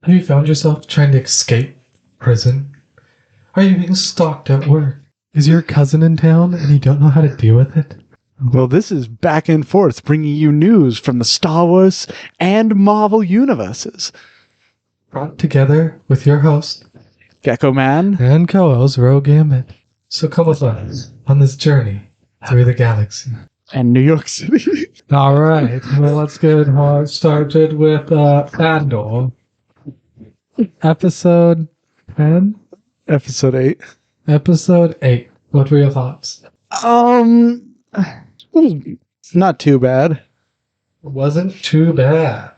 Have you found yourself trying to escape prison? Are you being stalked at work? Is your cousin in town and you don't know how to deal with it? Well, this is Back and Forth, bringing you news from the Star Wars and Marvel universes. Brought together with your host, Gecko Man. and co-host Rogue Gambit. So come with us on this journey through the galaxy. And New York City. All right, well, let's get started with Andor. Episode 10? Episode 8. Episode 8. What were your thoughts? Not too bad. It wasn't too bad.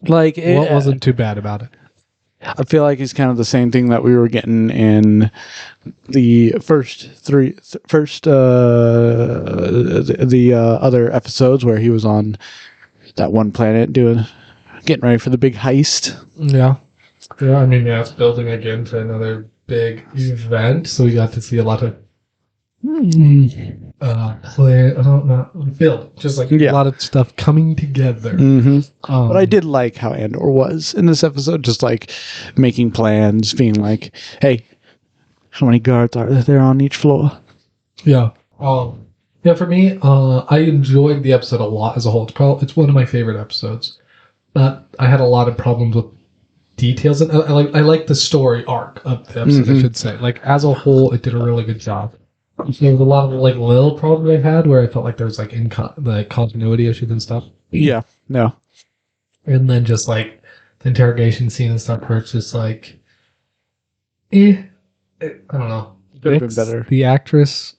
Like, What wasn't too bad about it? I feel like it's kind of the same thing that we were getting in the other episodes where he was on that one planet getting ready for the big heist. Yeah. Yeah, I mean, yeah, it's building again to another big event, so we got to see a lot of build, just like a lot of stuff coming together. Mm-hmm. But I did like how Andor was in this episode, just like making plans, being like, "Hey, how many guards are there on each floor?" Yeah. Yeah. For me, I enjoyed the episode a lot as a whole. It's one of my favorite episodes, but I had a lot of problems with details, and I like the story arc of the episode. I should say, like as a whole, it did a really good job. There was a lot of like little problems I had where I felt like there was like continuity issues and stuff. Yeah, no. And then just like the interrogation scene and stuff where it's just like, I don't know. Could have been better. The actress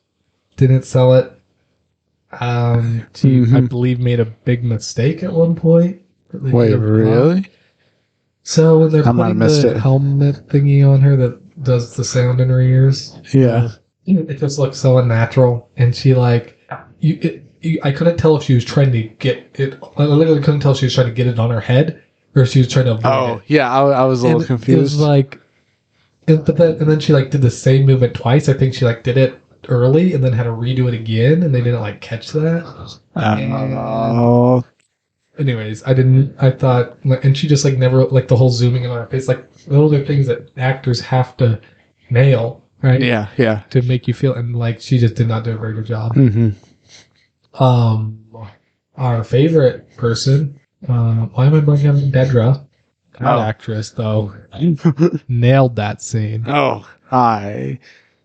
didn't sell it. She, I believe, made a big mistake at one point. Wait, really? So when they're putting the helmet thingy on her that does the sound in her ears, yeah. It just looks so unnatural, and she I couldn't tell if she was trying to get it. I literally couldn't tell if she was trying to get it on her head or if she was trying to avoid it. Yeah, I was a little confused. It was like, and then she did the same movement twice. I think she did it early and then had to redo it again, and they didn't catch that. Anyways, I thought, and she just never the whole zooming in on her face. Those are things that actors have to nail. Right? Yeah. To make you feel, and she just did not do a very good job. Mm-hmm. Our favorite person, why am I blanking on Dedra? That actress, though, nailed that scene. Oh, hi.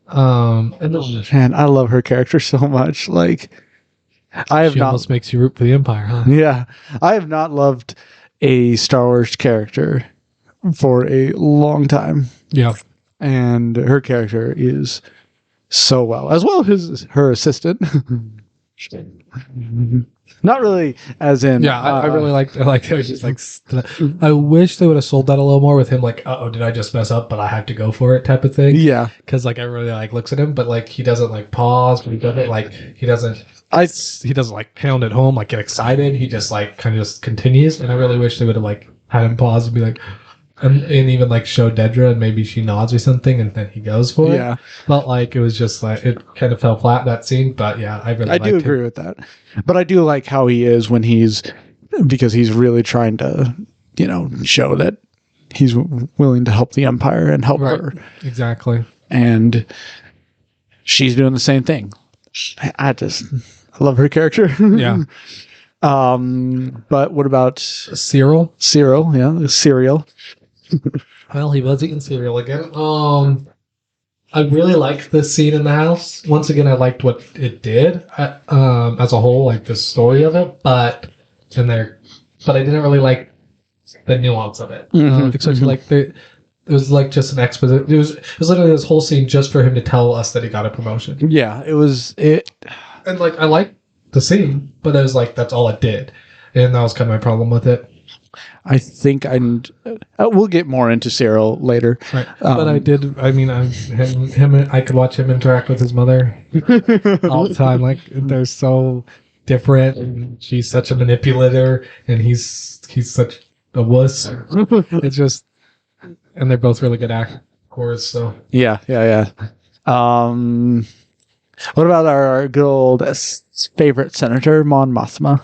And man, I love her character so much. She almost makes you root for the Empire, huh? Yeah, I have not loved a Star Wars character for a long time. Yeah. And her character is so well as her assistant. Not really, as in. Yeah, I really liked. I was just I wish they would have sold that a little more with him. Did I just mess up? But I have to go for it, type of thing. Yeah, because I really looks at him, but he doesn't pause. But he doesn't he doesn't. He doesn't pound it home, get excited. He just kind of just continues. And I really wish they would have had him pause and be like. And even show Dedra and maybe she nods or something and then he goes for it. Yeah. But it was just it kind of fell flat, that scene. But yeah, I do agree with that. But I do like how he is because he's really trying to, show that he's willing to help the Empire and help her. Exactly. And she's doing the same thing. I love her character. Yeah. But what about Cyril? Yeah, cereal. Well, he was eating cereal again. I really liked this scene in the house. Once again, I liked what it did as a whole, the story of it. But I didn't really like the nuance of it. Especially it was just an exposition. It was literally this whole scene just for him to tell us that he got a promotion. Yeah, it was it. And I liked the scene, but it was that's all it did, and that was kind of my problem with it. I think we'll get more into Cyril later. Right. But I did. I mean, I could watch him interact with his mother all the time. They're so different, and she's such a manipulator, and he's such a wuss. It's just, and they're both really good actors. So yeah. What about our good old favorite senator, Mon Mothma?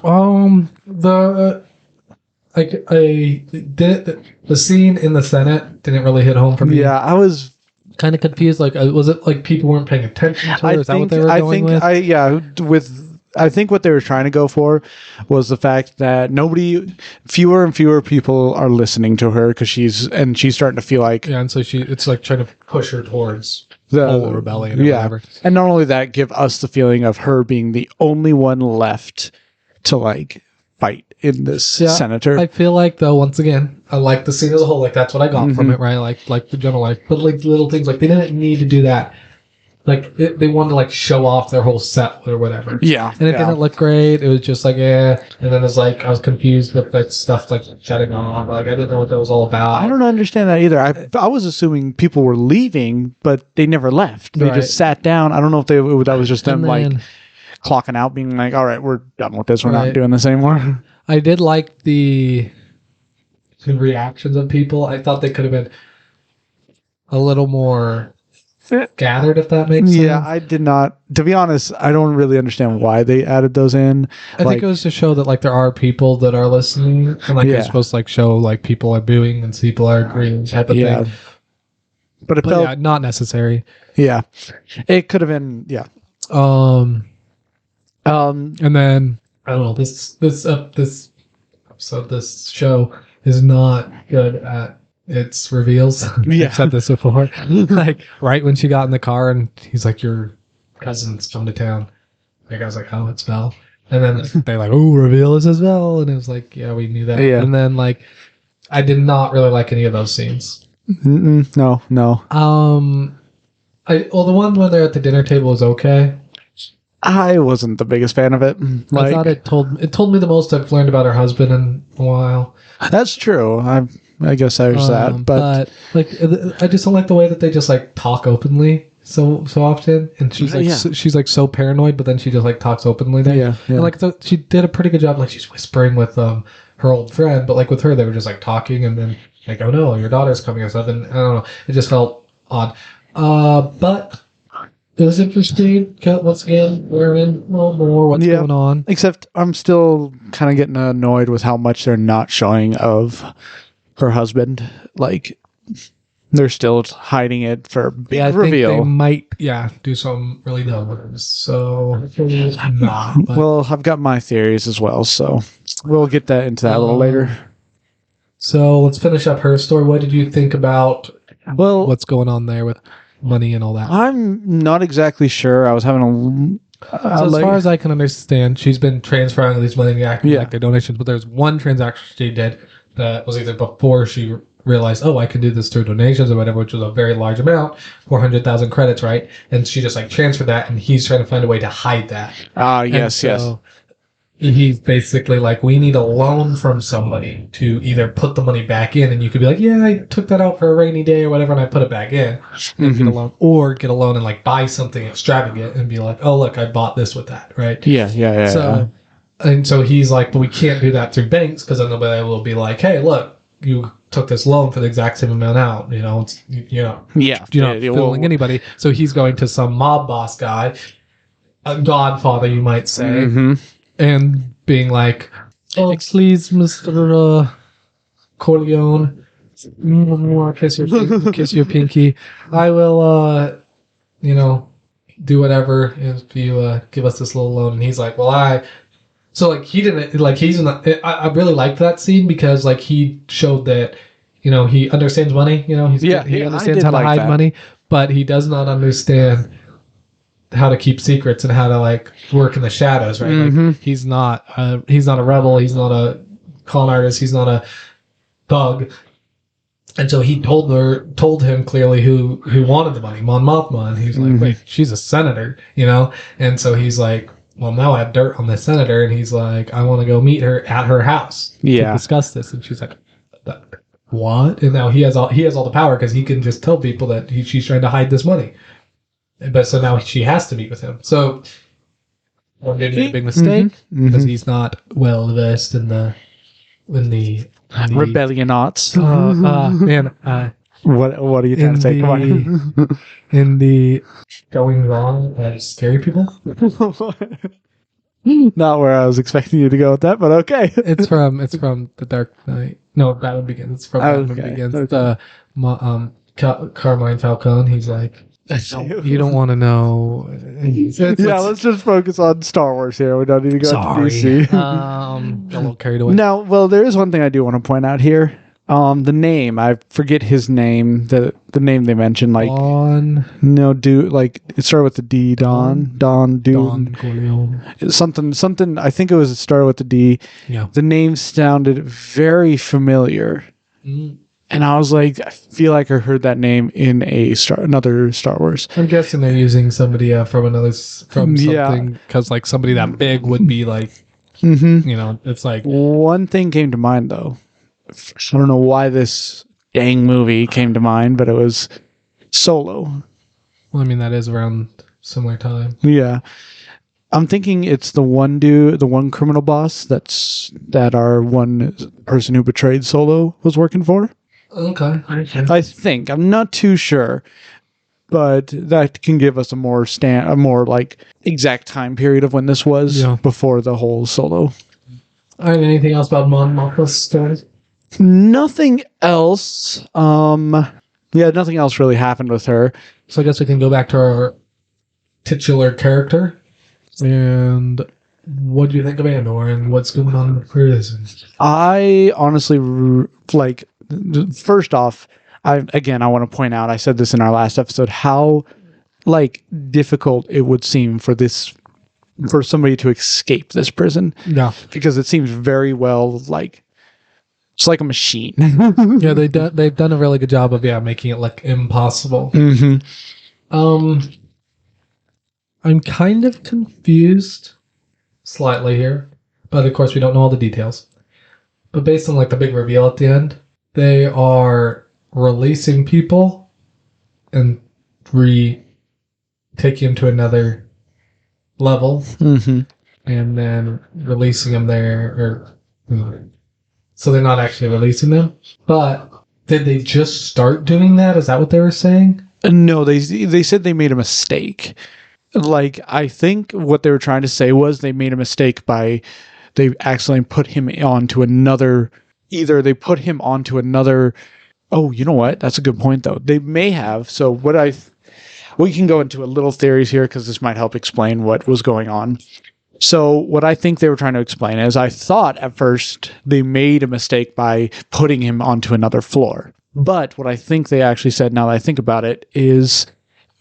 like I did the scene in the Senate didn't really hit home for me. Yeah, I was. Kind of confused. Like, was it like people weren't paying attention to her? Is that what they were going with? I think what they were trying to go for was the fact that fewer and fewer people are listening to her because she's starting to feel like Yeah, and so it's like trying to push her towards the whole rebellion or whatever. And not only that, give us the feeling of her being the only one left to like fight in this senator. I feel like though, once again, I like the scene as a whole. Like that's what I got from it, right? Like the general life, but like little things, like they didn't need to do that. Like they wanted to like show off their whole set or whatever. Yeah, and it didn't look great. It was just like and then it's like I was confused with like stuff like shutting off. Like I didn't know what that was all about. I don't understand that either. I was assuming people were leaving, but they never left. They just sat down. I don't know if that was just them like clocking out, being like, all right, we're done with this. We're not doing this anymore. I did like the reactions of people. I thought they could have been a little more gathered, if that makes sense. Yeah, I did not. To be honest, I don't really understand why they added those in. I think it was to show that like there are people that are listening, and like you're supposed to like show like people are booing and people are agreeing type of thing. But it felt not necessary. Yeah, it could have been. Yeah. And then I don't know. This show is not good at its reveals. Yeah. I've said this before. Like right when she got in the car and he's like, "Your cousin's come to town." Like I was like, "Oh, it's Val." And then they like, "Oh, reveal this as well." And it was like, "Yeah, we knew that." Yeah. And then like, I did not really like any of those scenes. No. The one when they're at the dinner table was okay. I wasn't the biggest fan of it. I thought it told me the most I've learned about her husband in a while. That's true. I guess there's that, but like I just don't like the way that they just like talk openly so often, and she's like she's like so paranoid, but then she just like talks openly there. Yeah. And like she did a pretty good job. Like she's whispering with her old friend, but like with her they were just like talking, and then like, "Oh no, your daughter's coming," or something. I don't know. It just felt odd. But it was interesting. Once again, learning a little more what's going on. Except I'm still kind of getting annoyed with how much they're not showing of her husband. Like, they're still hiding it for a big reveal. I think they might, do something really dumb with it. So, well, I've got my theories as well, so we'll get into that a little later. So, let's finish up her story. What did you think about what's going on there with money and all that? I'm not exactly sure. I was having as far as I can understand, she's been transferring all these money acting like their donations, but there's one transaction she did that was either before she realized, I can do this through donations or whatever, which was a very large amount, 400,000 credits, right? And she just like transferred that, and he's trying to find a way to hide that. Yes. He's basically like, we need a loan from somebody to either put the money back in, and you could be like, I took that out for a rainy day or whatever, and I put it back in, and get a loan, or get a loan and like buy something extravagant and be like, oh look, I bought this with that, right? So he's like, but we can't do that through banks because then nobody will be like, hey, look, you took this loan for the exact same amount out. You're not fooling anybody. So he's going to some mob boss guy, a godfather, you might say. And being like, oh, please, Mr. Corleone, kiss your pinky. I will, do whatever if you give us this little loan. And he's like, so like he didn't like he's not. I really liked that scene because like he showed that he understands money. He understands how to hide money, but he does not understand how to keep secrets and how to like work in the shadows, right? Like he's not a rebel, he's not a con artist, he's not a thug. And so he told him clearly who wanted the money, Mon Mothma, and he's like, wait, she's a senator, And so he's like, well, now I have dirt on the senator, and he's like, I want to go meet her at her house to discuss this. And she's like, what? And now he has all the power because he can just tell people that she's trying to hide this money. But so now she has to meet with him. So one did make a big mistake because he's not well versed in the rebellion arts. Man, what are you trying to say? Come on. In the goings on as scary people. Not where I was expecting you to go with that, but okay. It's from The Dark Knight. No, Batman Begins. It's from Batman Begins. Okay. Carmine Falcone. He's like, you don't want to know. Let's just focus on Star Wars here. We don't need to go to DC. A little carried away. Now, well, there is one thing I do want to point out here. The name, I forget his name. The name they mentioned, like Don. No, dude, like it started with the D. Don, dude. Don Corleone. Something. I think it started with the D. Yeah. The name sounded very familiar, and I was like, I feel like I heard that name in another Star Wars. I'm guessing they're using somebody from something, because like somebody that big would be like, it's like one thing came to mind though. I don't know why this dang movie came to mind, but it was Solo. Well, I mean, that is around similar time. Yeah. I'm thinking it's the one criminal boss that our one person who betrayed Solo was working for. Okay. I think. I'm not too sure. But that can give us a more like exact time period of when this was before the whole Solo. All right, anything else about Mon Mothma's story? Nothing else. Nothing else really happened with her. So I guess we can go back to our titular character. And what do you think of Andor and what's going on in the prison? I honestly, like, first off, I want to point out, I said this in our last episode, how, like, difficult it would seem for somebody to escape this prison. Yeah. Because it seems very well, like, it's like a machine. Yeah, they've done a really good job of making it look impossible. I'm kind of confused slightly here, but of course we don't know all the details. But based on like the big reveal at the end, they are releasing people and taking them to another level, and then releasing them there, so they're not actually releasing them. But did they just start doing that? Is that what they were saying? No, they said they made a mistake. Like, I think what they were trying to say was they made a mistake by they accidentally put him onto another. Either they put him onto another. Oh, you know what? That's a good point, though. They may have. So we can go into a little theories here because this might help explain what was going on. So what I think they were trying to explain is I thought at first they made a mistake by putting him onto another floor. But what I think they actually said, now that I think about it, is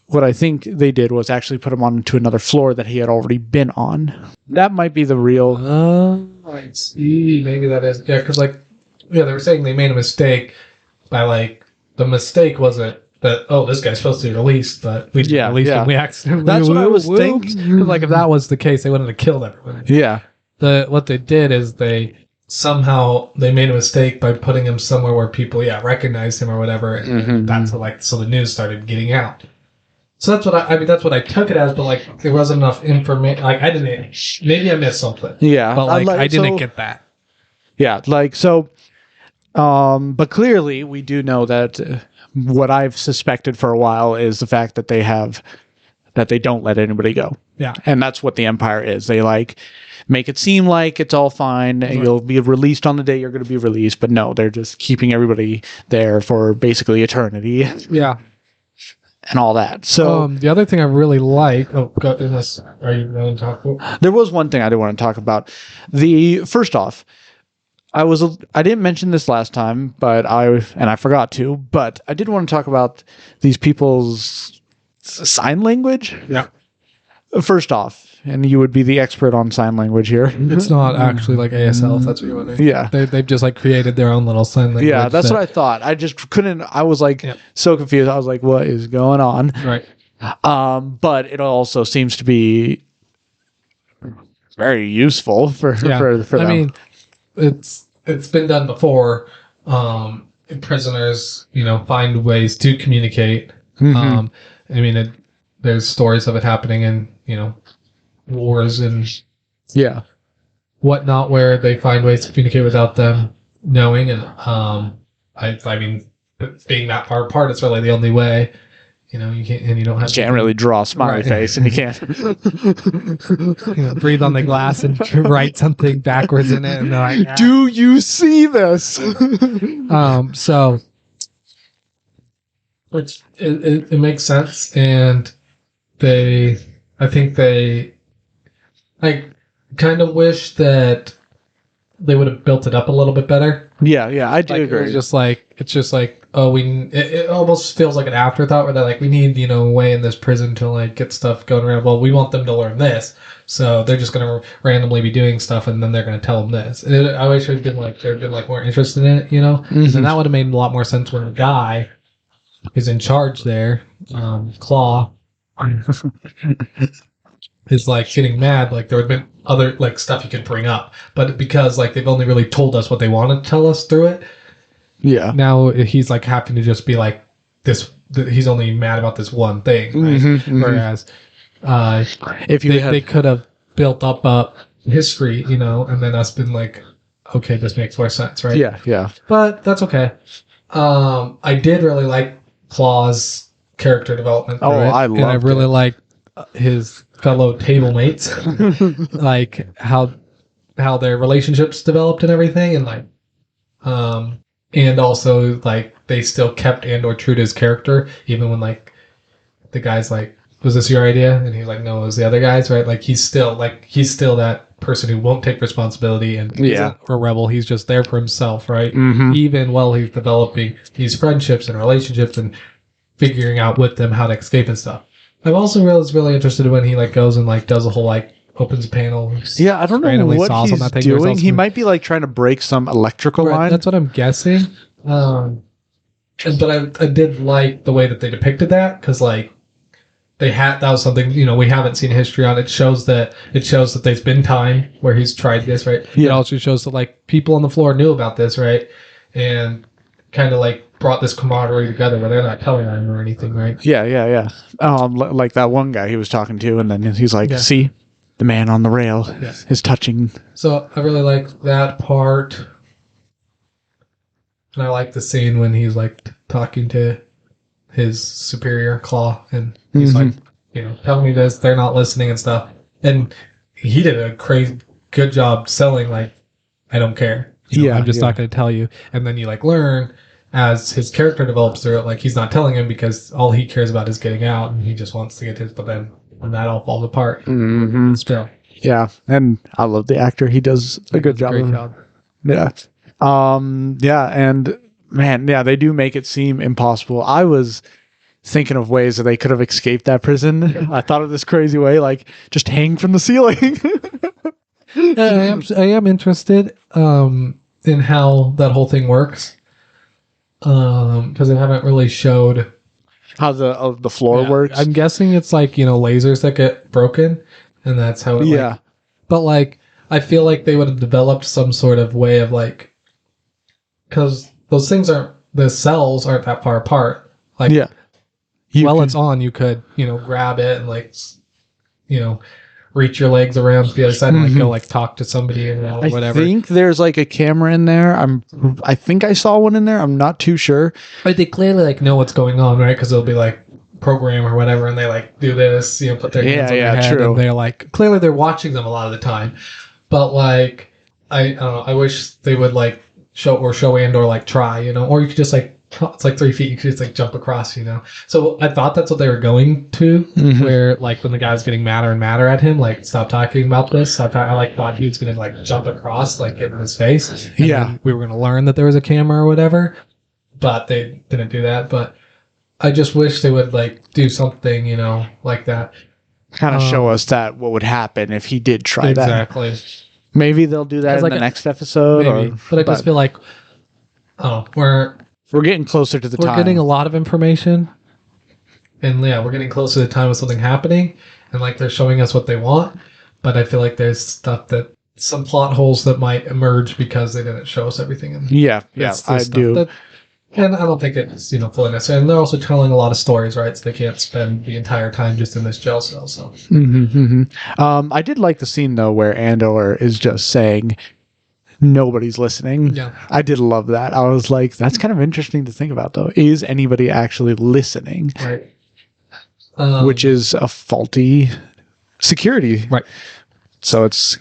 what I think they did was actually put him onto another floor that he had already been on. That might be the real... I see. Maybe that is... Yeah, because they were saying they made a mistake by, the mistake wasn't that, this guy's supposed to be released, but we didn't release him. We accidentally... That's what I was thinking. If that was the case, they wouldn't have killed everyone. Yeah. What they did is they made a mistake by putting him somewhere where people, recognized him or whatever, and that's so the news started getting out. So that's what I took it as, but there wasn't enough information. Maybe I missed something. Yeah. But I didn't get that. Yeah. But clearly we do know that what I've suspected for a while is the fact that they don't let anybody go. Yeah. And that's what the Empire is. They make it seem like it's all fine. Right. You'll be released on the day you're going to be released, but no, they're just keeping everybody there for basically eternity. Yeah. And all that. So the other thing I really like. Oh, goodness, are you going to talk about? There was one thing I did want to talk about. First off, I didn't mention this last time, but I forgot to. But I did want to talk about these people's sign language. Yeah. First off, and you would be the expert on sign language here. It's not actually like ASL, if that's what you're wondering. Yeah. They've just created their own little sign language. Yeah, that's what I thought. I just couldn't, I was so confused. I was like, what is going on? Right. But it also seems to be very useful for them. I mean, it's been done before. Prisoners, find ways to communicate. There's stories of it happening in, wars and whatnot, where they find ways to communicate without them knowing. And being that far apart, it's really the only way. You know, you can't, and you don't have. You can't really draw a smiley face, and you can't breathe on the glass and write something backwards in it. And they're like, "Do you see this?" So it makes sense, and I kind of wish that they would have built it up a little bit better. Yeah, I do agree. It's just like it almost feels like an afterthought where they're like, we need, a way in this prison to like get stuff going around. Well, we want them to learn this, so they're just gonna randomly be doing stuff, and then they're gonna tell them this. And I wish there'd been more interested in it, Mm-hmm. And that would have made a lot more sense when the guy who's in charge there, Claw, is like getting mad. Like there would have been other like stuff you could bring up, but because like they've only really told us what they want to tell us through it. Yeah. Now he's like having to just be like this. He's only mad about this one thing, right? Mm-hmm. Whereas if they could have built up a history, and then us been like, okay, this makes more sense, right? Yeah. But that's okay. I did really like Claw's character development. I loved it. And I really like his fellow table mates, like how their relationships developed and everything, and like, and also like they still kept Andor true to his character, even when like the guy's like, "Was this your idea?" And he's like, "No, it was the other guy's." Right? Like he's still that person who won't take responsibility and isn't a rebel. He's just there for himself, right? Mm-hmm. Even while he's developing these friendships and relationships and figuring out with them how to escape and stuff. I'm also really interested when he like goes and like does a whole like opens a panel. Yeah, I don't know what he's doing. He might be like trying to break some electrical line. That's what I'm guessing. But I did like the way that they depicted that, because like that was something we haven't seen history on. It shows that there's been time where he's tried this, right? Yeah. It also shows that like people on the floor knew about this, right? And kind of like brought this camaraderie together where they're not telling them or anything, right? Yeah. Like that one guy he was talking to, and then he's like, "See, the man on the rail is touching." So I really like that part, and I like the scene when he's like talking to his superior Claw, and he's like, "Tell me this." They're not listening and stuff, and he did a crazy good job selling like, "I don't care. I'm just not going to tell you." And then you like learn as his character develops through it, like he's not telling him because all he cares about is getting out, and he just wants to get his. But then when that all falls apart, still. Yeah, and I love the actor. He does a good job. Great job. Yeah. And man, they do make it seem impossible. I was thinking of ways that they could have escaped that prison. I thought of this crazy way, like just hang from the ceiling. I am interested in how that whole thing works, because they haven't really showed how the floor works. I'm guessing it's like lasers that get broken, and that's how it but like I feel like they would have developed some sort of way of like, because those things the cells aren't that far apart, like it's on, you could grab it and like reach your legs around to the other side and like go like talk to somebody or whatever. I think there's like a camera in there. I think I saw one in there. I'm not too sure. But they clearly like know what's going on, right? Because they'll be like program or whatever, and they like do this, put their hands on their head, true. And they're like clearly they're watching them a lot of the time. But like I don't know, I wish they would like show Andor like try, or you could just like, it's like 3 feet, you could just like jump across, So I thought that's what they were going to, where like when the guy was getting madder and madder at him, like, stop talking about this. I like thought he was gonna like jump across, like get in his face. And then we were gonna learn that there was a camera or whatever, but they didn't do that. But I just wish they would like do something, like that. Kind of show us that what would happen if he did try that. Exactly. Maybe they'll do that in the next episode. Maybe. But I just feel like, we're getting closer to the time. We're getting a lot of information. And we're getting closer to the time of something happening. And like they're showing us what they want. But I feel like there's some plot holes that might emerge because they didn't show us everything. And I do. And I don't think it's, fully necessary. And they're also telling a lot of stories, right? So they can't spend the entire time just in this jail cell. So. I did like the scene, though, where Andor is just saying, nobody's listening. Yeah. I did love that. I was like, that's kind of interesting to think about, though. Is anybody actually listening? Right. which is a faulty security. Right. So it's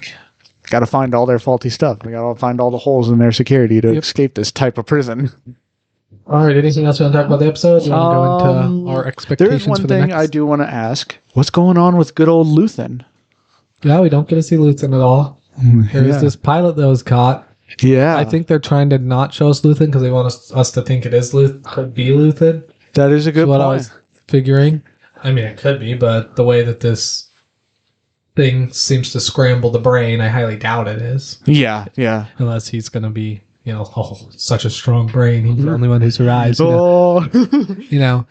got to find all their faulty stuff. We got to find all the holes in their security to escape this type of prison. All right. Anything else you want to talk about the episode? You want to go into our expectations? There is one thing I do want to ask. What's going on with good old Luthen? Yeah, we don't get to see Luthen at all. There's this pilot that was caught. Yeah. I think they're trying to not show us Luthen because they want us to think it is could be Luthen. That is a good point. What I was figuring. I mean, it could be, but the way that this thing seems to scramble the brain, I highly doubt it is. Yeah. Unless he's going to be, such a strong brain. He's the only one who survives. Yeah.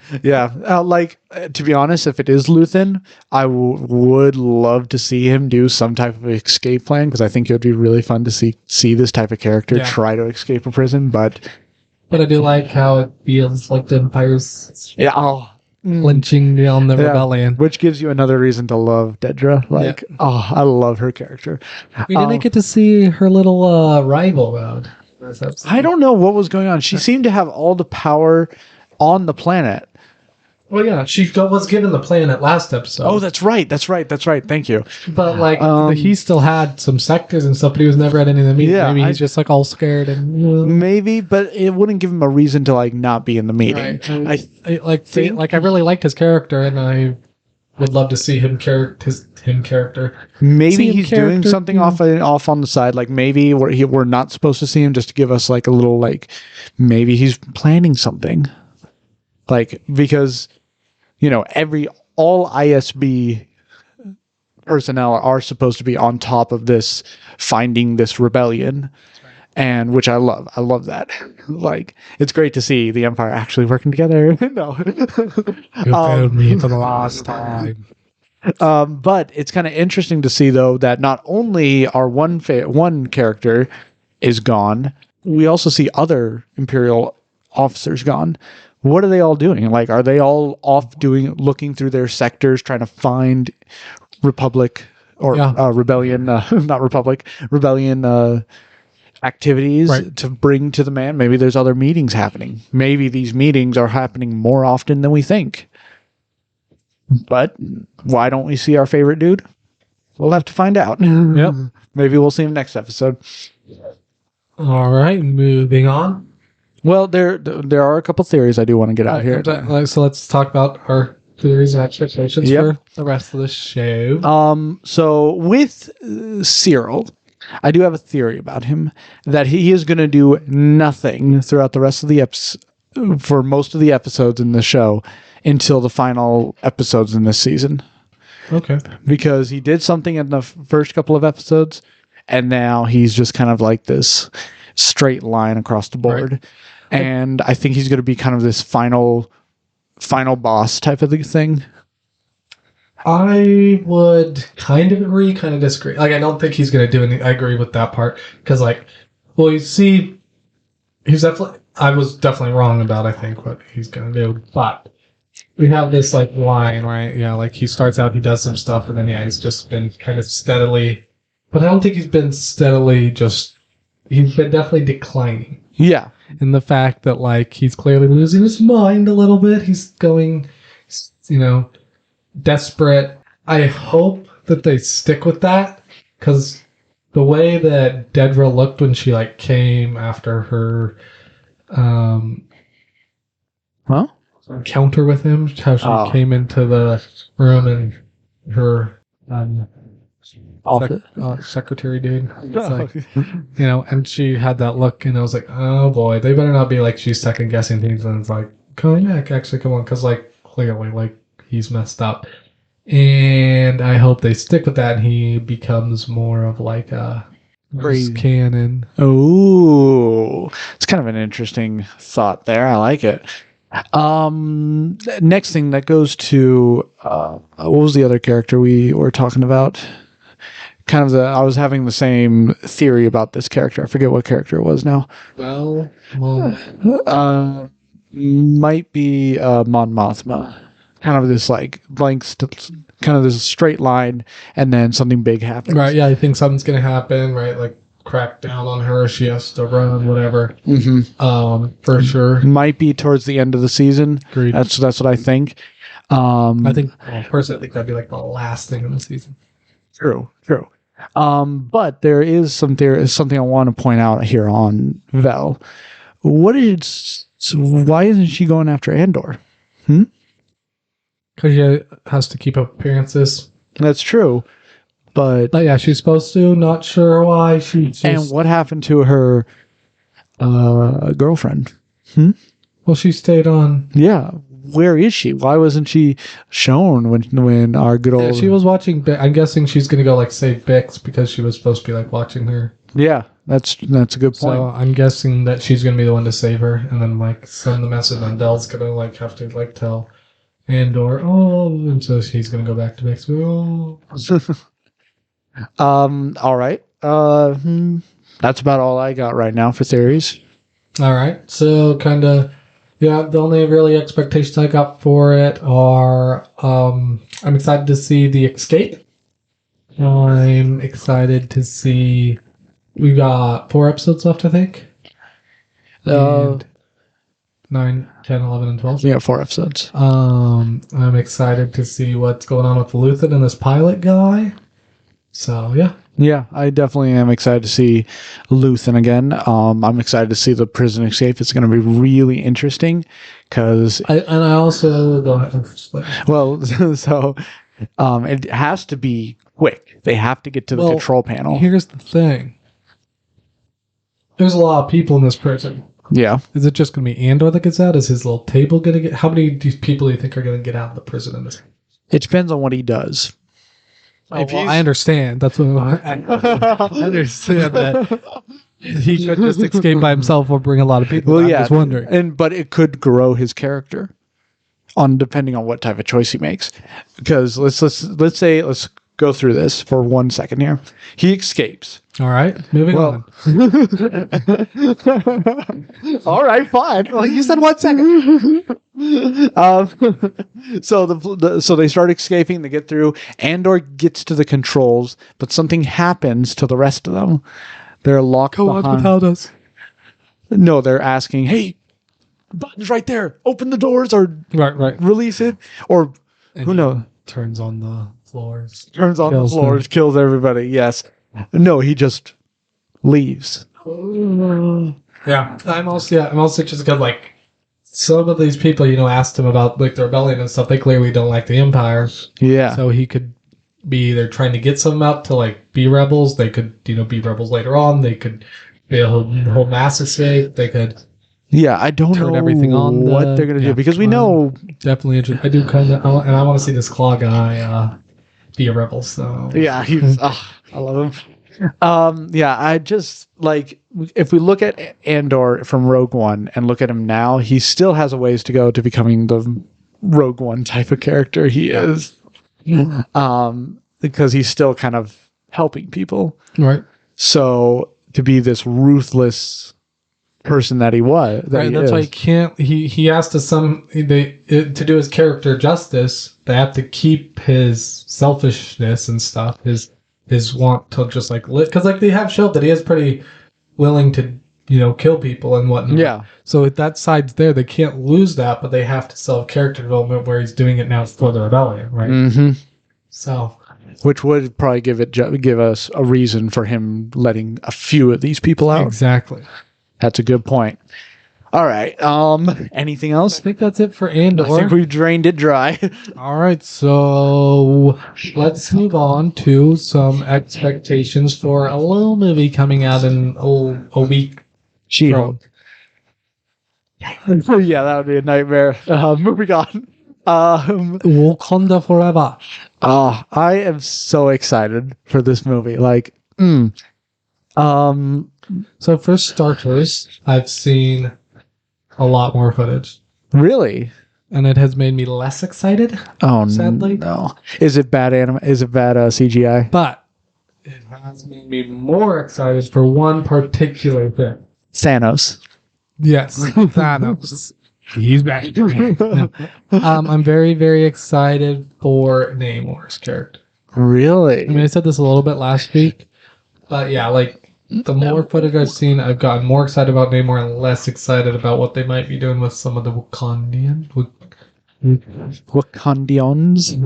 To be honest, if it is Luthen, I would love to see him do some type of escape plan because I think it would be really fun to see this type of character try to escape a prison. But I do like how it feels like the Empire's lynching on the rebellion, which gives you another reason to love Dedra. I love her character. We didn't get to see her little rival mode. I don't know what was going on. She seemed to have all the power on the planet. Well, yeah, she was given the planet last episode. Oh, that's right. Thank you. But he still had some sectors and stuff, but he was never at any of the meetings. Yeah, maybe he's just all scared and maybe, but it wouldn't give him a reason to not be in the meeting. Right. I really liked his character, and I would love to see him character. Maybe he's doing something off on the side. Maybe we're not supposed to see him, just to give us a little maybe he's planning something. Because all ISB personnel are supposed to be on top of this, finding this rebellion, and which I love. I love that. It's great to see the Empire actually working together. No, you failed me for the last time. But it's kind of interesting to see, though, that not only our one character is gone, we also see other Imperial officers gone. What are they all doing? Are they all off looking through their sectors, trying to find Republic or rebellion, not Republic, rebellion activities to bring to the man? Maybe there's other meetings happening. Maybe these meetings are happening more often than we think. But why don't we see our favorite dude? We'll have to find out. Yep. Maybe we'll see him next episode. All right, moving on. Well, there are a couple theories I do want to get out here. So let's talk about our theories and expectations for the rest of the show. So with Cyril, I do have a theory about him that he is going to do nothing throughout the rest of the for most of the episodes in the show until the final episodes in this season. Okay. Because he did something in the first couple of episodes, and now he's just kind of this straight line across the board. Right. And I think he's going to be kind of this final boss type of thing. I would kind of agree, kind of disagree. I don't think he's going to do anything. I agree with that part. Because, you see, I was definitely wrong about, I think, what he's going to do. But we have this, line, right? Yeah, he starts out, he does some stuff, and then, he's just been kind of steadily... But I don't think he's been steadily he's been definitely declining. Yeah. In the fact that, he's clearly losing his mind a little bit. He's going, desperate. I hope that they stick with that, because the way that Dedra looked when she, came after her, encounter with him, how she came into the room and her, secretary dude. And she had that look, and I was like, oh boy, they better not be she's second guessing things, and it's Cognac, actually, come on, because clearly he's messed up, and I hope they stick with that, and he becomes more of a canon. Oh, it's kind of an interesting thought there. I like it. Next thing that goes to what was the other character we were talking about? I was having the same theory about this character. I forget what character it was now. Well, might be Mon Mothma. Kind of this kind of this straight line, and then something big happens. Right? Yeah, I think something's gonna happen. Right? Crack down on her. She has to run. Whatever. Mm-hmm. For sure. Might be towards the end of the season. Agreed. That's what I think. I think, personally, I think that'd be like the last thing in the season. True. But there is something I want to point out here on Vel. Why isn't she going after Andor? Because she has to keep up appearances. That's true. But yeah, she's supposed to. Not sure why. And what happened to her girlfriend? Well, she stayed on. Yeah. Where is she? Why wasn't she shown when our good old... Yeah, she was watching... I'm guessing she's going to go, like, save Bix because she was supposed to be, like, watching her. Yeah, that's a good point. So I'm guessing that she's going to be the one to save her and then, like, send the message, and Dell's going to, like, have to, like, tell Andor, and so she's going to go back to Bix. All right. That's about all I got right now for theories. All right. So, kind of... Yeah, the only really expectations I got for it are I'm excited to see the escape. I'm excited to see... We got 4 episodes left, I think. 9, 10, 11, and 12. We got 4 episodes. I'm excited to see what's going on with Luthen and this pilot guy. So, yeah. Yeah, I definitely am excited to see Luthen again. I'm excited to see the prison escape. It's going to be really interesting because... I also... Well, so it has to be quick. They have to get to the control panel. Here's the thing. There's a lot of people in this prison. Yeah. Is it just going to be Andor that gets out? Is his little table going to get... How many people do you think are going to get out of the prison in this? It depends on what he does. I understand. That's what I understand that he could just escape by himself or bring a lot of people. Well, I'm just wondering. But it could grow his character depending on what type of choice he makes. Because let's go through this for 1 second here. He escapes. All right, moving on. All right, fine. Well, you said 1 second. So they start escaping. They get through. Andor gets to the controls, but something happens to the rest of them. They're locked behind. Go on without us. No, they're asking, "Hey, button's right there. Open the doors or right. Release it." Or who knows? Turns on the floors. Kills everybody. Yes. No, he just leaves. Yeah, I'm also just because like some of these people, asked him about like the rebellion and stuff. They clearly don't like the Empire. Yeah. So he could be either trying to get some out to like be rebels. They could, be rebels later on. They could be a whole mass escape. They could. Yeah, I don't know everything on what they're gonna do because we know definitely. I do kind of, and I want to see this Claw guy be a rebel. So yeah, I love him. I just like if we look at Andor from Rogue One and look at him now, he still has a ways to go to becoming the Rogue One type of character he is. Because he's still kind of helping people, right? So to be this ruthless person that he was, that's why he can't. He has to to do his character justice. They have to keep his selfishness and stuff. His want to just like live, because like they have showed that he is pretty willing to kill people and whatnot. Yeah. So if that side's there, they can't lose that, but they have to sell character development where he's doing it now for the rebellion, right? Mm-hmm. So, which would probably give us a reason for him letting a few of these people out. Exactly. That's a good point. All right. Anything else? I think that's it for Andor. I think we've drained it dry. All right. So let's move on to some expectations for a little movie coming out in a week. She-Hulk. Yeah, that would be a nightmare. Moving on. Wakanda Forever. I am so excited for this movie. So for starters, I've seen a lot more footage. Really? And it has made me less excited. Oh, sadly. No. Is it bad Is it bad CGI? But it has made me more excited for one particular thing. Thanos. Yes, Thanos. He's back. I'm very, very excited for Namor's character. Really? I mean, I said this a little bit last week, but yeah, like the more footage I've seen, I've gotten more excited about Namor and less excited about what they might be doing with some of the Wakandians. Wakandians?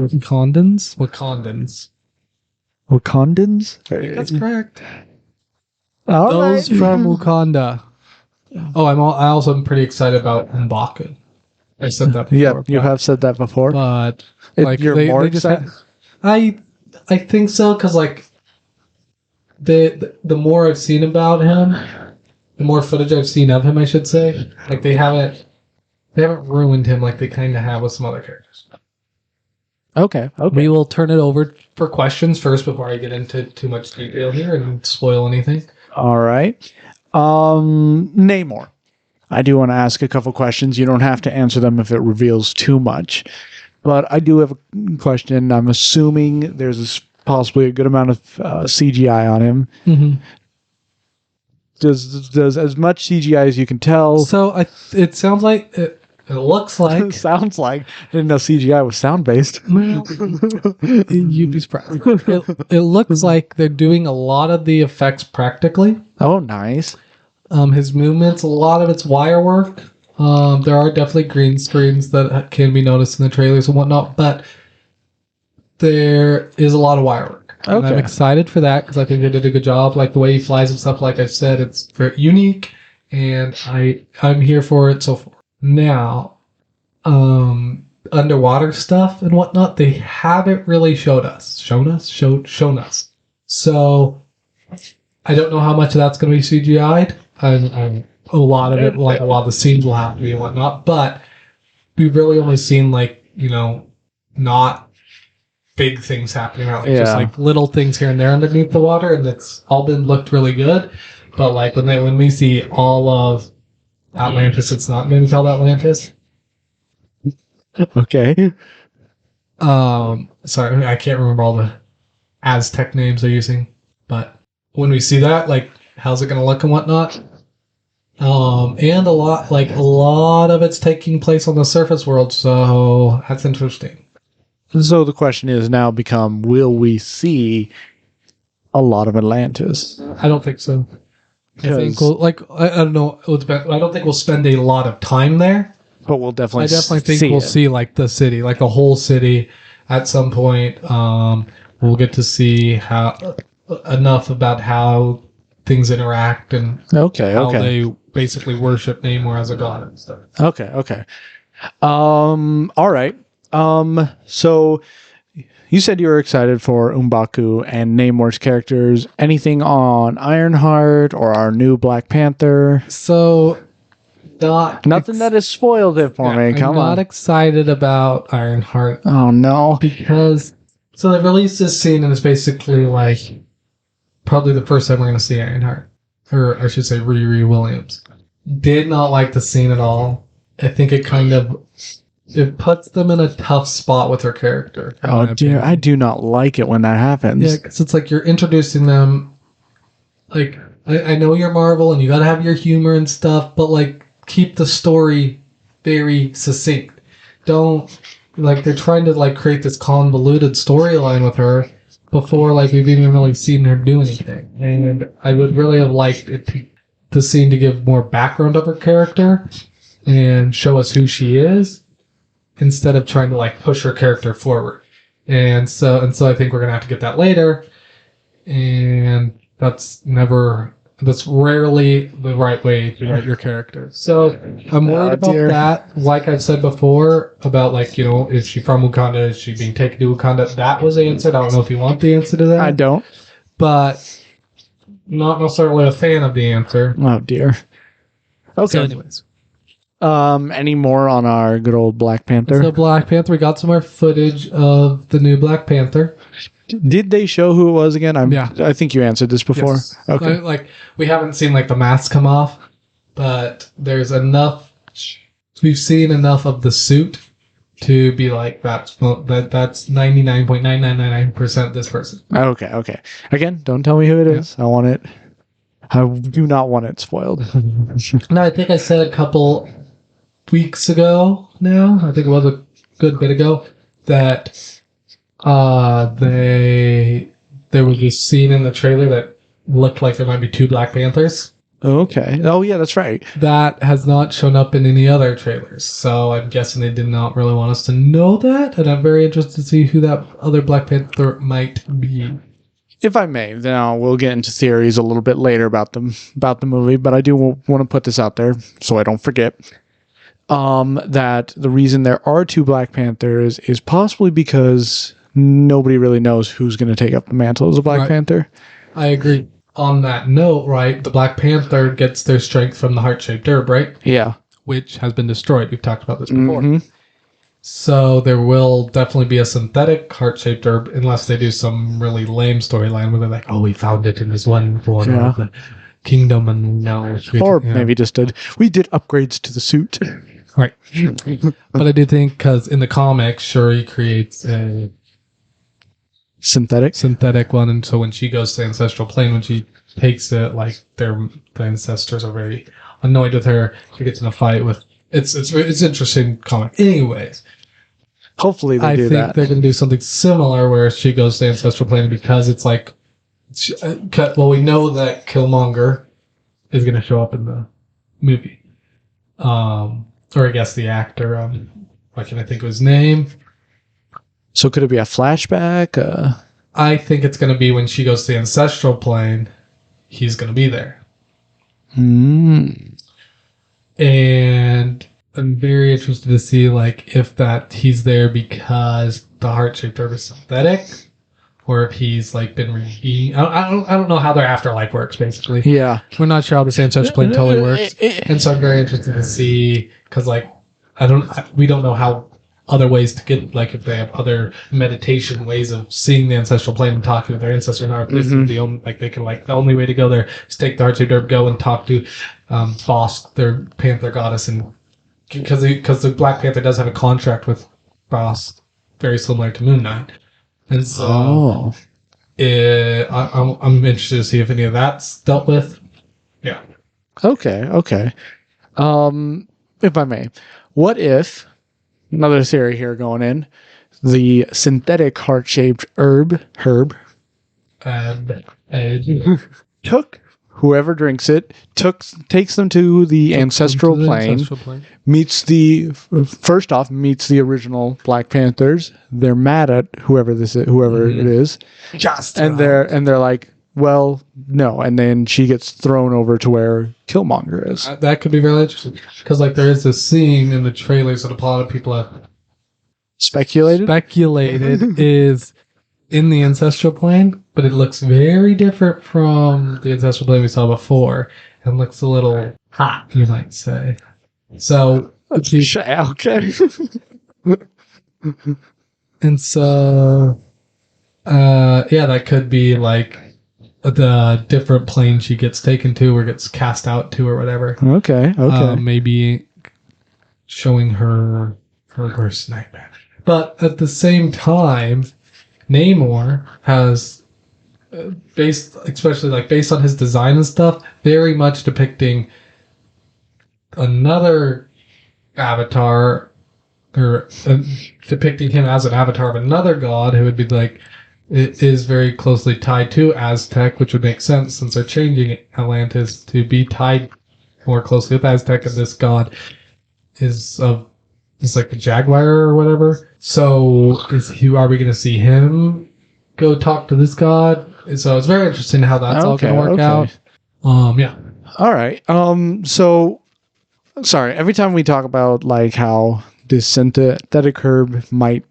Wakandans? That's correct. Those from Wakanda. Oh, I also am pretty excited about M'Baku. I said that before. Yeah, you have said that before. But like you're more excited? I think so, because like the more I've seen about him, the more footage I've seen of him, I should say, like they haven't ruined him like they kind of have with some other characters. Okay. We will turn it over for questions first before I get into too much detail here and spoil anything. All right. Namor. I do want to ask a couple questions. You don't have to answer them if it reveals too much. But I do have a question. I'm assuming there's possibly a good amount of CGI on him. Mm-hmm. Does as much CGI as you can tell? So it sounds like... It looks like... It sounds like. I didn't know CGI was sound-based. Well, you'd be surprised. It looks like they're doing a lot of the effects practically. Oh, nice. His movements, a lot of it's wire work. There are definitely green screens that can be noticed in the trailers and whatnot, but there is a lot of wire work. Okay. And I'm excited for that because I think they did a good job. Like the way he flies and stuff, like I said, it's very unique, and I'm here for it so far. Now, underwater stuff and whatnot, they haven't really shown us. So I don't know how much of that's going to be CGI'd. A lot of it, like a lot of the scenes will have to be and whatnot, but we've really only seen not big things happening around, just like little things here and there underneath the water, and it's all looked really good. But like when we see all of Atlantis, it's not going to be called Atlantis. Okay. Sorry, I can't remember all the Aztec names they're using, but when we see that, like, how's it going to look and whatnot? And a lot of it's taking place on the surface world, so that's interesting. So the question is now become, will we see a lot of Atlantis? I don't think so. I think I don't know. I don't think we'll spend a lot of time there. But we'll definitely. I definitely think we'll see like the city, like the whole city, at some point. We'll get to see enough about how things interact and how they basically worship Namor as a god and stuff. Okay. All right. So you said you were excited for M'Baku and Namor's characters. Anything on Ironheart or our new Black Panther? So, nothing that has spoiled it for me. Come on. I'm not excited about Ironheart. Oh no! Because they released this scene and it's basically like probably the first time we're going to see Ironheart, or I should say Riri Williams. Did not like the scene at all. I think it puts them in a tough spot with her character. Oh dear, I do not like it when that happens. Yeah, because it's like you're introducing them. Like, I know you're Marvel and you gotta have your humor and stuff, but like, keep the story very succinct. Don't, like, they're trying to like create this convoluted storyline with her before like we've even really seen her do anything. And I would really have liked the scene to give more background of her character and show us who she is, instead of trying to like push her character forward. And so I think we're gonna have to get that later. And that's rarely the right way to write your character. So I'm worried about that. Like I've said before, about like, is she from Wakanda? Is she being taken to Wakanda? That was answered. I don't know if you want the answer to that. I don't. But not necessarily a fan of the answer. Oh dear. Okay. So anyways. Any more on our good old Black Panther? So Black Panther, we got some more footage of the new Black Panther. Did they show who it was again? I think you answered this before. Yes. Okay. Like, we haven't seen like the mask come off, but there's enough. We've seen enough of the suit to be like that's 99.9999% this person. Okay. Again, don't tell me who it is. I want it. I do not want it spoiled. No, I think I said a couple weeks ago now, I think it was a good bit ago, that there was this scene in the trailer that looked like there might be two Black Panthers. Okay. Oh, yeah, that's right. That has not shown up in any other trailers. So I'm guessing they did not really want us to know that. And I'm very interested to see who that other Black Panther might be. If I may, now we'll get into theories a little bit later about the movie, but I do want to put this out there so I don't forget. That the reason there are 2 Black Panthers is possibly because nobody really knows who's going to take up the mantle as a Black Panther. I agree. On that note, right, the Black Panther gets their strength from the heart-shaped herb, right? Yeah. Which has been destroyed. We've talked about this before. Mm-hmm. So there will definitely be a synthetic heart-shaped herb, unless they do some really lame storyline where they're like, "Oh, we found it in this one corner of the kingdom, and now..." Or maybe just we did upgrades to the suit. Right. But I do think, because in the comics, Shuri creates a synthetic one, and so when she goes to the ancestral plane, when she takes it, like the ancestors are very annoyed with her. She gets in a fight with. It's interesting comic. Anyways, hopefully they do that. I think they're going to do something similar where she goes to the ancestral plane because it's like, well, we know that Killmonger is going to show up in the movie, or I guess the actor. Why can't I think of his name? So could it be a flashback? I think it's going to be when she goes to the ancestral plane. He's going to be there. And I'm very interested to see like if he's there because the heart-shaped herb is synthetic, or if he's like been reheating. I don't know how their afterlife works. Basically, yeah, we're not sure how this ancestral plane totally works, and so I'm very interested to see because like we don't know how other ways to get, like if they have other meditation ways of seeing the ancestral plane and talking to their ancestors. This is the only, like they can, like the only way to go there is take the heart-shaped herb, go and talk to Bosk, their panther goddess, and because the Black Panther does have a contract with Bosk, very similar to Moon Knight, and so I'm interested to see if any of that's dealt with. Yeah. Okay. If I may, what if, another theory here going in, the synthetic heart-shaped herb took whoever drinks it, takes them to the ancestral plane, meets the original Black Panthers. They're mad at whoever it is, and they're like, well, no, and then she gets thrown over to where Killmonger is. That could be really interesting because like there is this scene in the trailers that a lot of people have speculated is in the ancestral plane, but it looks very different from the ancestral plane we saw before, and looks a little hot, you might say. So okay. And so that could be like the different plane she gets taken to or gets cast out to or whatever. Okay. Maybe showing her worst nightmare. But at the same time, Namor has based on his design and stuff, very much depicting another avatar, or depicting him as an avatar of another god who would be like, it is very closely tied to Aztec, which would make sense since they're changing Atlantis to be tied more closely with Aztec, and this god is like a jaguar or whatever. So are we going to see him go talk to this god? So it's very interesting how that's all going to work out. Yeah. All right. So, sorry. Every time we talk about like how this synthetic herb might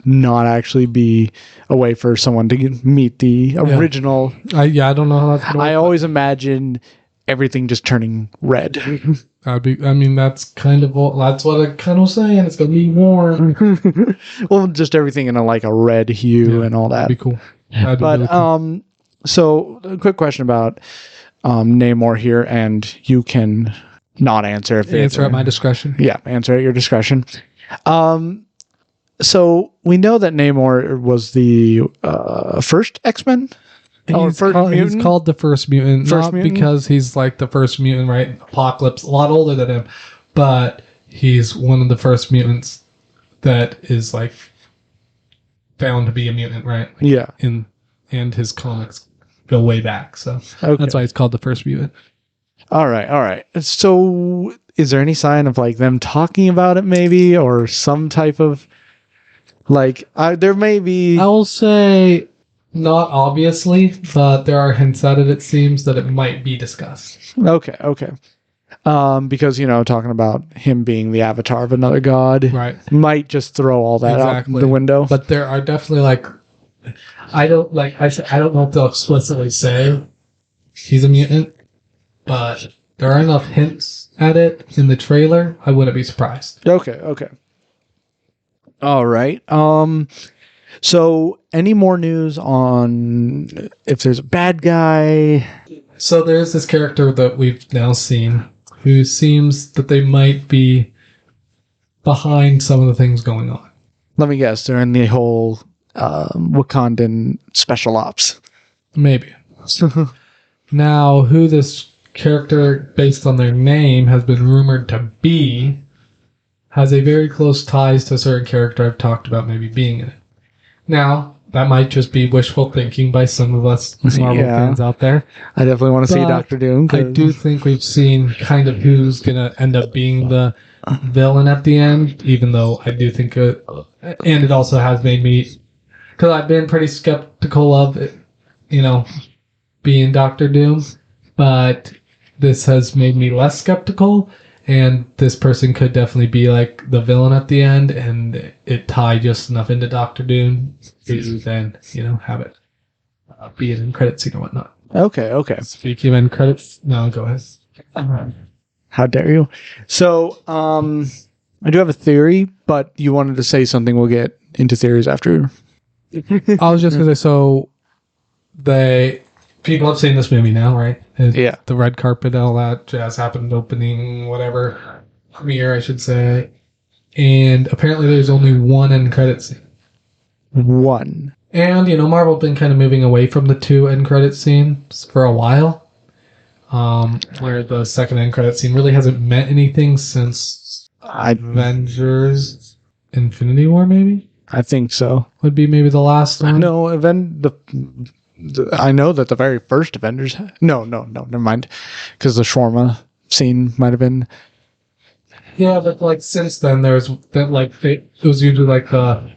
not actually be a way for someone to meet the original. I don't know how that's going to work. I always imagine everything just turning red. That's kind of that's what I kind of was saying. It's going to be warm. Well, just everything in a red hue and all that. That'd be cool. But really cool. So a quick question about Namor here, and you can not answer if answer at my discretion. Yeah, answer at your discretion. So we know that Namor was the first X-Men. He's called the first mutant, because he's like the first mutant, right? Apocalypse, a lot older than him, but he's one of the first mutants that is like found to be a mutant, right? Yeah. And his comics go way back, so that's why he's called the first mutant. All right. So, is there any sign of like them talking about it, maybe, or some type of like? There may be. I will say, not obviously, but there are hints at it. It seems that it might be discussed. Okay. Because talking about him being the avatar of another god, right, might just throw all that out the window. But there are definitely I don't know if they'll explicitly say he's a mutant, but there are enough hints at it in the trailer. I wouldn't be surprised. Okay. All right. So any more news on if there's a bad guy? So there's this character that we've now seen who seems that they might be behind some of the things going on. Let me guess. They're in the whole Wakandan special ops. Maybe. Now, who this character, based on their name, has been rumored to be, has a very close ties to a certain character I've talked about maybe being in it. Now, that might just be wishful thinking by some of us Marvel fans out there. I definitely want to see Doctor Doom. I do think we've seen kind of who's going to end up being the villain at the end, even though I do think and it also has made me, because I've been pretty skeptical of it, being Doctor Doom, but this has made me less skeptical, and this person could definitely be like the villain at the end, and it tied just enough into Doctor Doom to then, have it be an end credit scene or whatnot. Okay. Speaking of end credits, no, go ahead. How dare you? So, I do have a theory, but you wanted to say something. We'll get into theories after. I was just going to say, people have seen this movie now, right? Yeah. The red carpet, all that jazz happened, opening, whatever, premiere, I should say. And apparently there's only one end credit scene. One. And, Marvel have been kind of moving away from the 2 end credit scenes for a while. Where the second end credit scene really hasn't meant anything since Avengers Infinity War, maybe? I think so. Would be maybe the last one. No, I know that the very first Avengers. No, never mind, because the shawarma scene might have been. Yeah, but since then it was usually the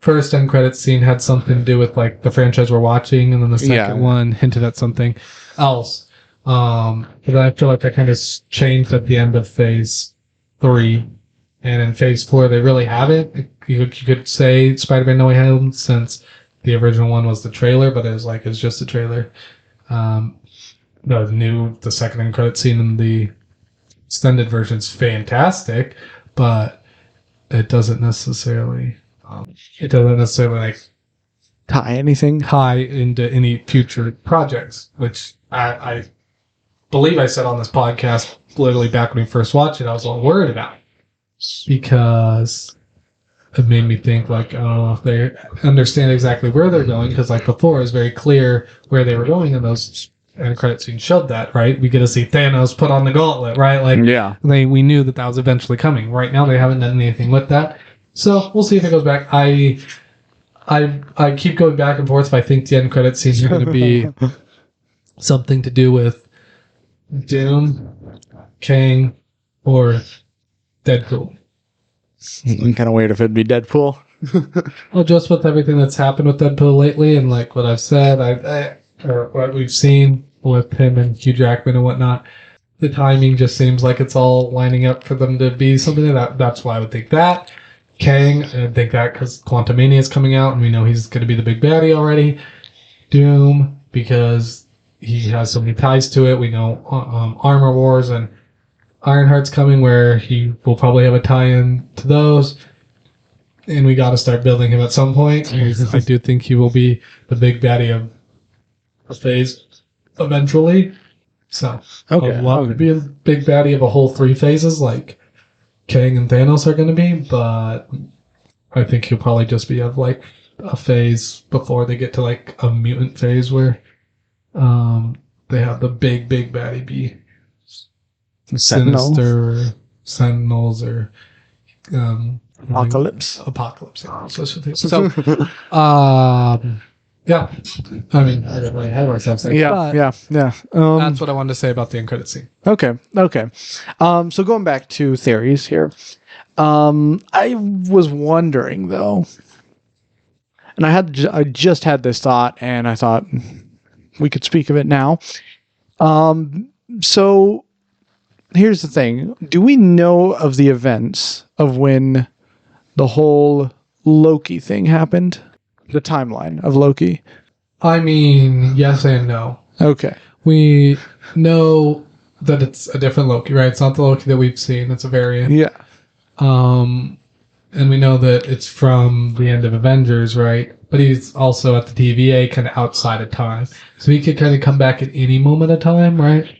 first end credit scene had something to do with the franchise we're watching, and then the second one hinted at something else. But I feel like that kind of changed at the end of Phase 3. And in Phase 4, they really haven't. You could say Spider-Man No Way Home, since the original one was the trailer, but it's just a trailer. The second end credit scene in the extended version is fantastic, but it doesn't necessarily tie into any future projects, which I believe I said on this podcast literally back when we first watched it, I was a little worried about, because it made me think I don't know if they understand exactly where they're going, because before it was very clear where they were going, and those end credit scenes showed that, right? We get to see Thanos put on the gauntlet, right? We knew that was eventually coming. Right now they haven't done anything with that, so we'll see if it goes back. I keep going back and forth if I think the end credit scenes are going to be something to do with Doom, Kang, or Deadpool. Kind of weird if it'd be Deadpool. Well, just with everything that's happened with Deadpool lately, and what I've said, or what we've seen with him and Hugh Jackman and whatnot, the timing just seems like it's all lining up for them to be something. That's why I would think that. Kang, I think that because Quantumania is coming out, and we know he's going to be the big baddie already. Doom, because he has so many ties to it. We know Armor Wars and Ironheart's coming, where he will probably have a tie-in to those, and we got to start building him at some point. I do think he will be the big baddie of a phase eventually. So I'd love to be a big baddie of a whole 3 phases like Kang and Thanos are going to be, but I think he'll probably just be of a phase before they get to a mutant phase where they have the big baddie be Sinister, Sentinels, or Apocalypse. Yeah, so Yeah. I mean, I definitely had myself saying. Yeah. That's what I wanted to say about the end credit scene. Okay. So going back to theories here, I was wondering though, and I just had this thought, and I thought we could speak of it now. So here's the thing: do we know of the events of when the whole Loki thing happened? The timeline of Loki? I mean, yes and no. Okay. We know that it's a different Loki, right? It's not the Loki that we've seen. It's a variant. Yeah. And we know that it's from the end of Avengers, right? But he's also at the TVA, kind of outside of time. So he could kind of come back at any moment of time, right?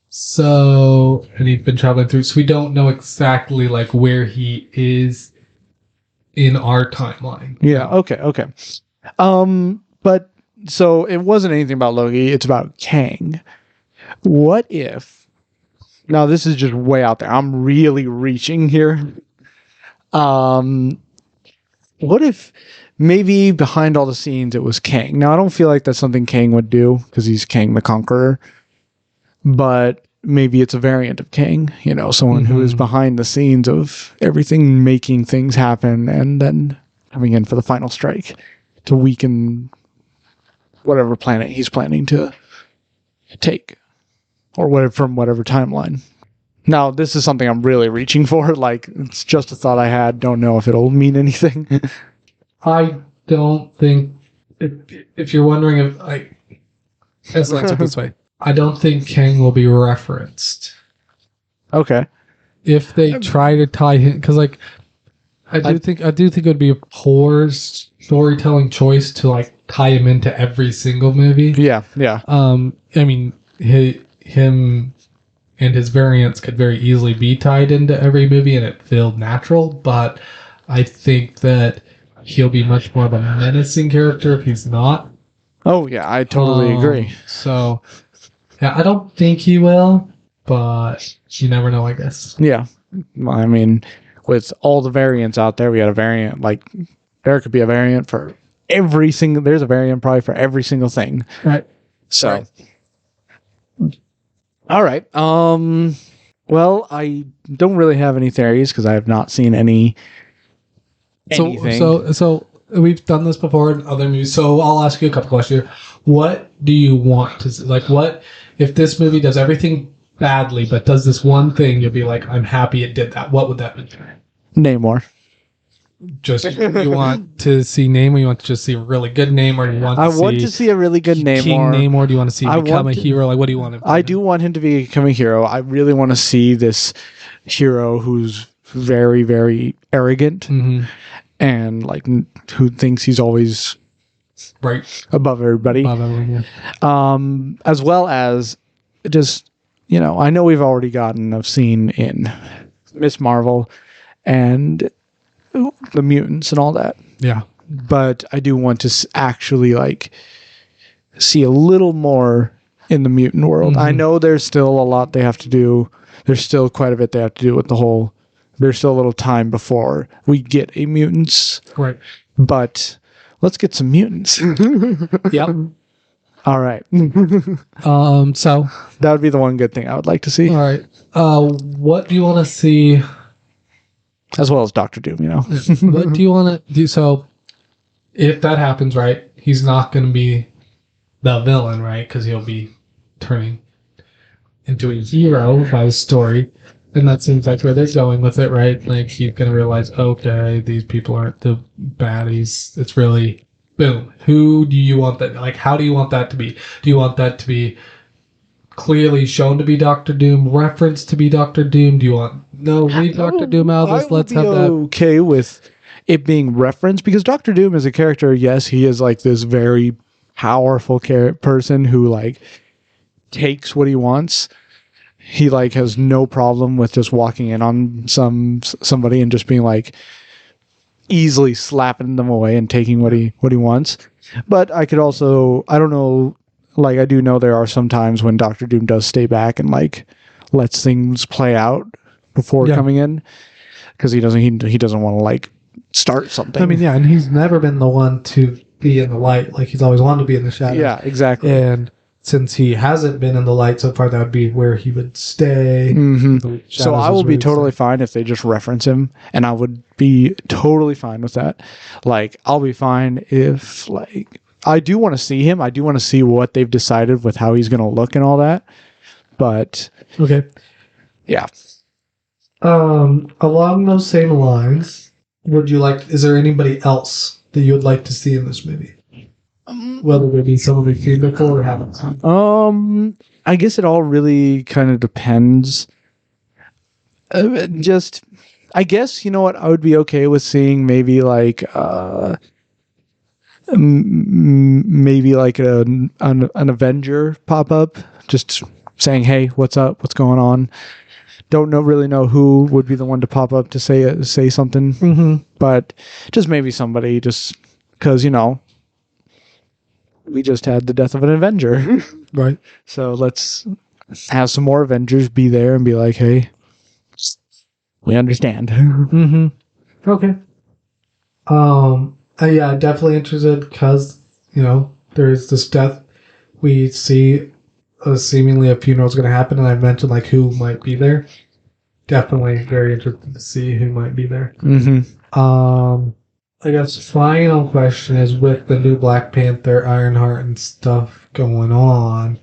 So, and he's been traveling through, so we don't know exactly like where he is in our timeline. Yeah. Okay. But so it wasn't anything about Loki. It's about Kang. What if? Now this is just way out there. I'm really reaching here. What if maybe behind all the scenes it was Kang? Now I don't feel like that's something Kang would do because he's Kang the Conqueror. But maybe it's a variant of Kang, someone who is behind the scenes of everything, making things happen, and then coming in for the final strike to weaken whatever planet he's planning to take, or whatever from whatever timeline. Now, this is something I'm really reaching for. Like, it's just a thought I had. Don't know if it'll mean anything. I don't think, if you're wondering if let's answer it this way. I don't think Kang will be referenced. Okay. If they try to tie him, because I do think it would be a poor storytelling choice to tie him into every single movie. Yeah. I mean, him and his variants could very easily be tied into every movie, and it felt natural. But I think that he'll be much more of a menacing character if he's not. Oh yeah, I totally agree. So. Yeah, I don't think he will, but you never know, I guess. Yeah. I mean, with all the variants out there, we got a variant, there could be a variant for every single, there's a variant probably for every single thing. Right. So. Right. All right. Well, I don't really have any theories because I have not seen anything. So we've done this before in other movies, so I'll ask you a couple questions. What do you want to see? What if this movie does everything badly, but does this one thing, you'll be like, I'm happy it did that. What would that be? Namor. Just you want to see Namor? You want to just see a really good Namor? You want? I want to see a really good Namor. King Namor? Do you want to see him become a hero? What do you want him to I do want him to become a hero. I really want to see this hero who's very, very arrogant and who thinks he's always right above everybody. Above everyone, yeah. As well as just, I know we've already gotten a scene in Miss Marvel and the mutants and all that. Yeah. But I do want to actually see a little more in the mutant world. I know there's still a lot they have to do. There's still quite a bit they have to do with the whole. There's still a little time before we get a mutants. Right. But let's get some mutants. Yep. All right. So that would be the one good thing I would like to see. All right. What do you want to see? As well as Doctor Doom, What do you want to do? So, if that happens, right, he's not going to be the villain, right? Because he'll be turning into a hero by his story. And that seems like where they're going with it, right? He's going to realize, okay, these people aren't the baddies. It's really, boom. Who do you want that? How do you want that to be? Do you want that to be clearly shown to be Doctor Doom, referenced to be Doctor Doom? Do you want leave Doctor Doom out of this? Let's have that. Okay with it being referenced because Doctor Doom is a character. Yes, he is this very powerful person who takes what he wants. He has no problem with just walking in on somebody and just being easily slapping them away and taking what he wants. But I could also, I don't know. I do know there are some times when Doctor Doom does stay back and lets things play out before coming in because he doesn't want to start something. I mean, yeah, and he's never been the one to be in the light. Like he's always wanted to be in the shadows. Yeah, exactly. And since he hasn't been in the light so far, that would be where he would stay. Mm-hmm. So I will be totally fine if they just reference him, and I would be totally fine with that. Like, I'll be fine if, like, I do want to see him. I do want to see what they've decided with how he's going to look and all that. But okay, yeah. Along those same lines, is there anybody else that you would like to see in this movie? Whether they be someone we've seen before or haven't seen. I guess it all really kind of depends. I guess, you know what, I would be okay with seeing maybe like maybe like an Avenger pop up, just saying, hey, what's up, what's going on. Don't really know who would be the one to pop up to say something, but just maybe somebody, just because, you know, we just had the death of an Avenger. Right. So let's have some more Avengers be there and be like, hey, we understand. Okay. Yeah, definitely interested because, you know, there's this death. We see seemingly a funeral is going to happen, and I mentioned like who might be there. Definitely very interested to see who might be there. I guess final question is, with the new Black Panther, Ironheart, and stuff going on,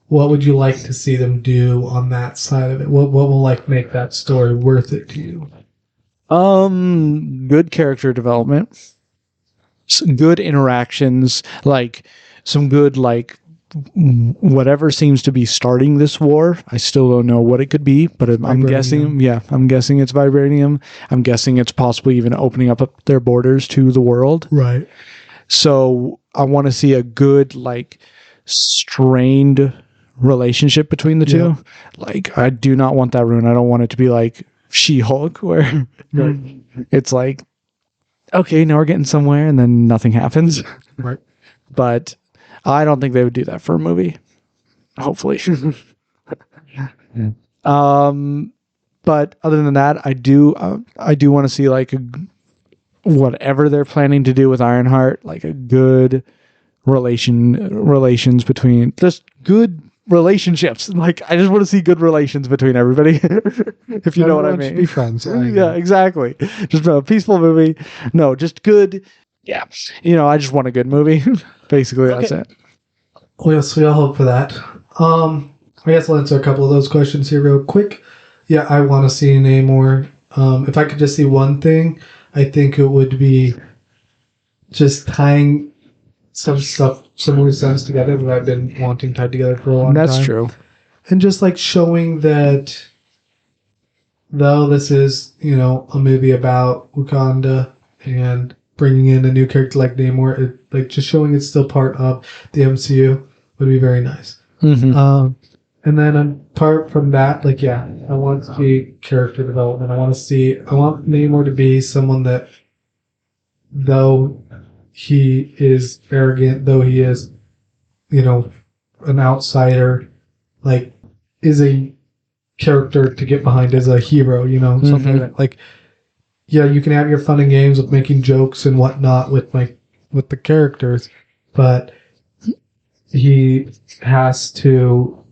what would you like to see them do on that side of it? What will like make that story worth it to you? Good character development, some good interactions, like some good like whatever seems to be starting this war. I still don't know what it could be, but I'm guessing it's vibranium. I'm guessing it's possibly even opening up their borders to the world. Right. So I want to see a good, like, strained relationship between the two. Like, I do not want that ruined. I don't want it to be like She-Hulk, where it's like, okay, now we're getting somewhere, and then nothing happens. Right. But I don't think they would do that for a movie. Hopefully. But other than that, I do want to see like whatever they're planning to do with Ironheart, like a good relations between, just good relationships. Like, I just want to see good relations between everybody. If you know what I mean. Be friends. Yeah, exactly. Just a peaceful movie. No, just good. Yeah. You know, I just want a good movie. Basically, that's it. Well, yes, we all hope for that. I guess I'll answer a couple of those questions here real quick. Yeah, I want to see Namor. If I could just see one thing, I think it would be just tying some loose ends together that I've been wanting tied together for a long time. That's true. And just like showing that, though this is, you know, a movie about Wakanda and bringing in a new character like Namor, like just showing it's still part of the MCU would be very nice. And then apart from that, like, yeah, I want to see character development. I want Namor to be someone that, though he is arrogant, though he is, you know, an outsider, like, is a character to get behind, as a hero, you know, something that, like, yeah, you can have your fun and games with making jokes and whatnot with the characters, but he has to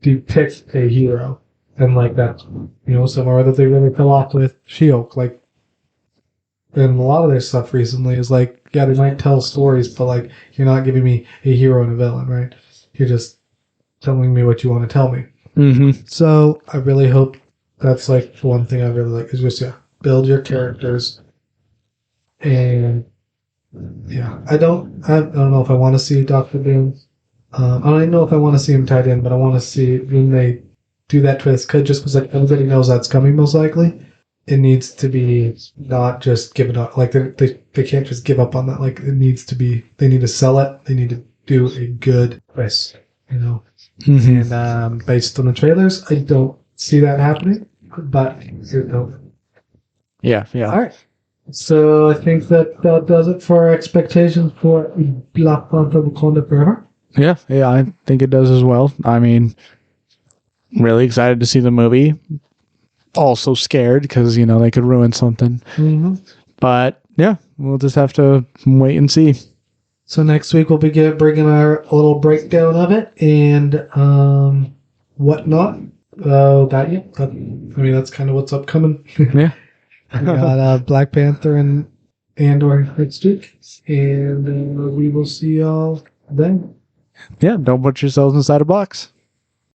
depict a hero, and like that's, you know, somewhere that they really fell off with She-Hulk. Like, and a lot of their stuff recently is like, yeah, they might tell stories, but like, you're not giving me a hero and a villain, right? You're just telling me what you want to tell me. So I really hope that's like the one thing I really like is just, yeah, build your characters. And yeah, I don't know if I want to see Dr. Doom. I don't even know if I want to see him tied in, but I want to see when they do that twist, just because like everybody knows that's coming most likely. It needs to be not just given up. Like they can't just give up on that. Like, it needs to be, they need to sell it. They need to do a good twist, you know. And based on the trailers, I don't see that happening. But here's hope. Yeah. All right. So I think that does it for our expectations for Black Panther: Wakanda Forever. Yeah, I think it does as well. I mean, really excited to see the movie. Also scared because, you know, they could ruin something. But yeah, we'll just have to wait and see. So next week we'll be bringing our little breakdown of it and whatnot. That's kind of what's upcoming. Yeah. We got Black Panther and Andor next week, and we will see y'all then. Yeah, don't put yourselves inside a box.